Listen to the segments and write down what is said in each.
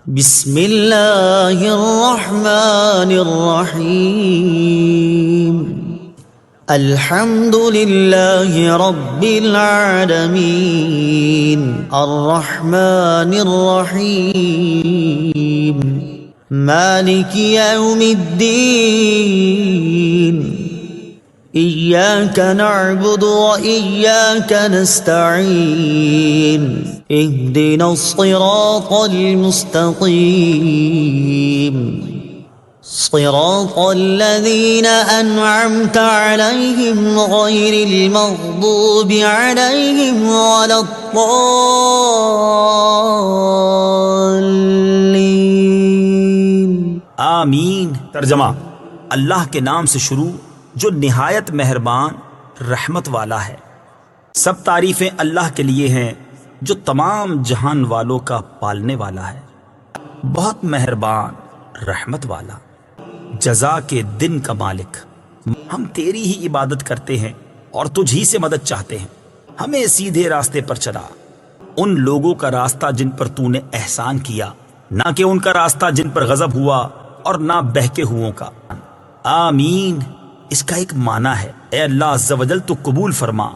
बिस्मिल्लाहिर्रहमानिर्रहीम। अल्हम्दुलिल्लाहि रब्बिल आलमीन अर्रहमानिर्रहीम मालिकि यौमिद्दीन। इय्याका नअबुदु व इय्याका नस्तईन। इहदिनस सिरातल मुस्तकीम सिरातल लज़ीना अनअमता अलैहिम गैरिल मग़दूबि अलैहिम वलद्दाल्लीन। आमीन। तर्जमा। अल्लाह के नाम से शुरू जो निहायत मेहरबान रहमत वाला है। सब तारीफें अल्लाह के लिए हैं जो तमाम जहान वालों का पालने वाला है, बहुत मेहरबान रहमत वाला, जजा के दिन का मालिक। हम तेरी ही इबादत करते हैं और तुझ ही से मदद चाहते हैं। हमें सीधे रास्ते पर चला, उन लोगों का रास्ता जिन पर तूने एहसान किया, ना कि उनका रास्ता जिन पर गजब हुआ और ना बहके हुओं का। आमीन। इसका एक माना है, ए अल्लाह अज़्ज़ा वजल तू कबूल फरमा।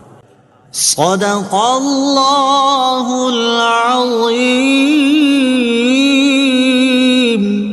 सदक़ल्लाहुल अज़ीम।